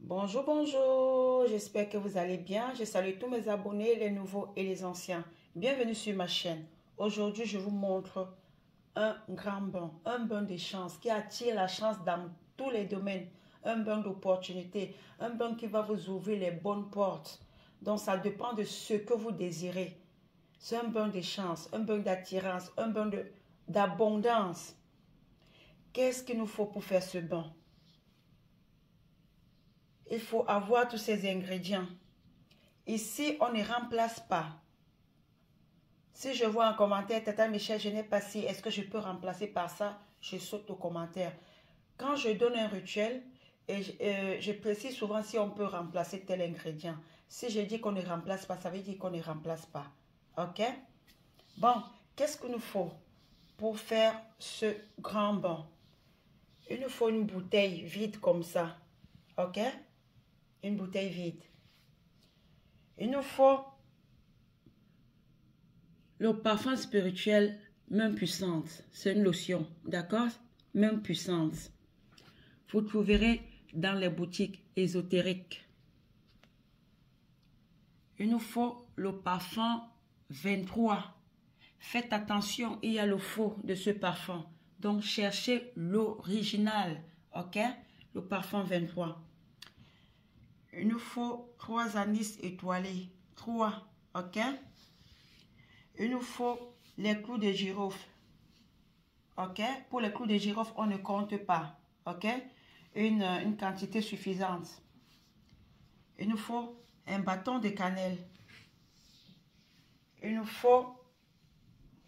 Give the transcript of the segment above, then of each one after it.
Bonjour, bonjour, j'espère que vous allez bien. Je salue tous mes abonnés, les nouveaux et les anciens. Bienvenue sur ma chaîne. Aujourd'hui, je vous montre un bain de chance qui attire la chance dans tous les domaines. Un bain d'opportunité, un bain qui va vous ouvrir les bonnes portes. Donc, ça dépend de ce que vous désirez. C'est un bain de chance, un bain d'attirance, un bain d'abondance. Qu'est-ce qu'il nous faut pour faire ce bain? Il faut avoir tous ces ingrédients. Ici, on ne remplace pas. Si je vois un commentaire, Tata Michel, je n'ai pas si, est-ce que je peux remplacer par ça? Je saute au commentaire. Quand je donne un rituel, je précise souvent si on peut remplacer tel ingrédient. Si je dis qu'on ne remplace pas, ça veut dire qu'on ne remplace pas. Ok? Bon, qu'est-ce qu'il nous faut pour faire ce grand bain? Il nous faut une bouteille vide comme ça. Ok? Une bouteille vide. Il nous faut le parfum spirituel Main Puissante. C'est une lotion, d'accord? Main Puissante. Vous trouverez dans les boutiques ésotériques. Il nous faut le parfum 23. Faites attention, il y a le faux de ce parfum. Donc, cherchez l'original, ok? Le parfum 23. Il nous faut 3 anis étoilés. 3, ok? Il nous faut les clous de girofle. Ok? Pour les clous de girofle, on ne compte pas. Ok? Une quantité suffisante. Il nous faut un bâton de cannelle. Il nous faut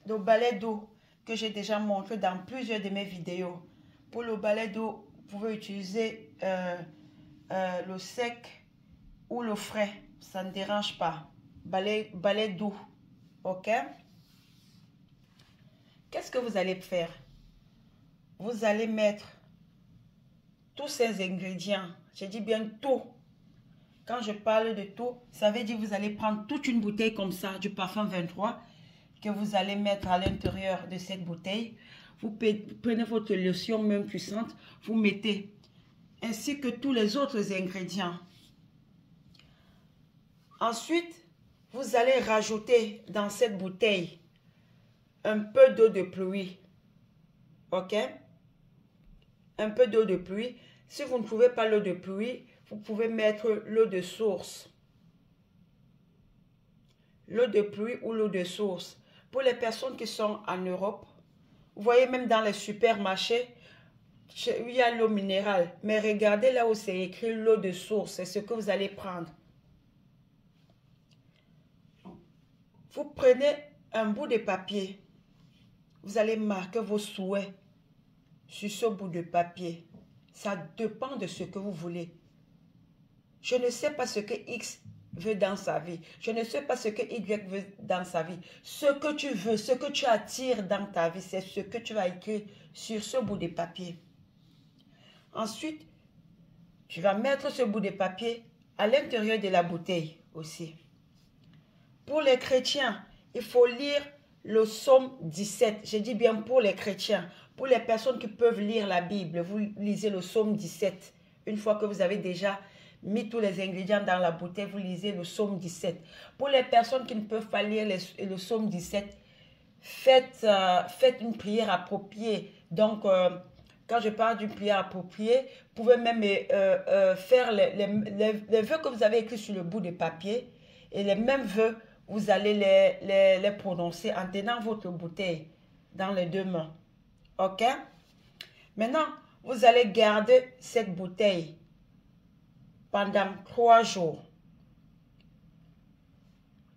le balai d'eau que j'ai déjà montré dans plusieurs de mes vidéos. Pour le balai d'eau, vous pouvez utiliser le sec ou le frais. Ça ne dérange pas. Balai d'eau. Ok? Qu'est-ce que vous allez faire? Vous allez mettre tous ces ingrédients. Je dis bien tout. Quand je parle de tout, ça veut dire que vous allez prendre toute une bouteille comme ça, du parfum 23, que vous allez mettre à l'intérieur de cette bouteille. Vous prenez votre lotion Main Puissante, vous mettez, ainsi que tous les autres ingrédients. Ensuite, vous allez rajouter dans cette bouteille un peu d'eau de pluie. Ok? Un peu d'eau de pluie. Si vous ne trouvez pas l'eau de pluie, vous pouvez mettre l'eau de source. L'eau de pluie ou l'eau de source. Pour les personnes qui sont en Europe, vous voyez même dans les supermarchés, il y a l'eau minérale. Mais regardez là où c'est écrit l'eau de source, c'est ce que vous allez prendre. Vous prenez un bout de papier. Vous allez marquer vos souhaits sur ce bout de papier. Ça dépend de ce que vous voulez. Je ne sais pas ce que X veut dans sa vie. Je ne sais pas ce que Y veut dans sa vie. Ce que tu veux, ce que tu attires dans ta vie, c'est ce que tu vas écrire sur ce bout de papier. Ensuite, tu vas mettre ce bout de papier à l'intérieur de la bouteille aussi. Pour les chrétiens, il faut lire le psaume 17. Je dis bien pour les chrétiens. Pour les personnes qui peuvent lire la Bible, vous lisez le psaume 17. Une fois que vous avez déjà mis tous les ingrédients dans la bouteille, vous lisez le psaume 17. Pour les personnes qui ne peuvent pas lire le psaume 17, faites une prière appropriée. Donc, quand je parle d'une prière appropriée, vous pouvez même faire les vœux que vous avez écrits sur le bout de papier. Et les mêmes vœux, vous allez les prononcer en tenant votre bouteille dans les deux mains. Ok? Maintenant, vous allez garder cette bouteille pendant 3 jours.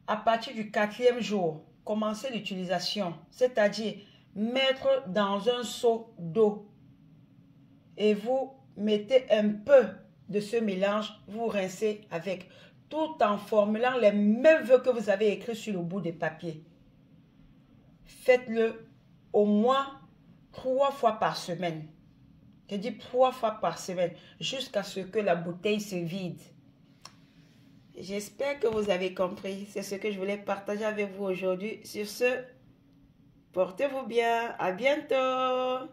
À partir du 4e jour, commencez l'utilisation, c'est-à-dire mettre dans un seau d'eau et vous mettez un peu de ce mélange, vous rincez avec, tout en formulant les mêmes vœux que vous avez écrits sur le bout de papier. Faites-le au moins 3 fois par semaine. Je dis 3 fois par semaine, jusqu'à ce que la bouteille se vide. J'espère que vous avez compris. C'est ce que je voulais partager avec vous aujourd'hui. Sur ce, portez-vous bien. À bientôt.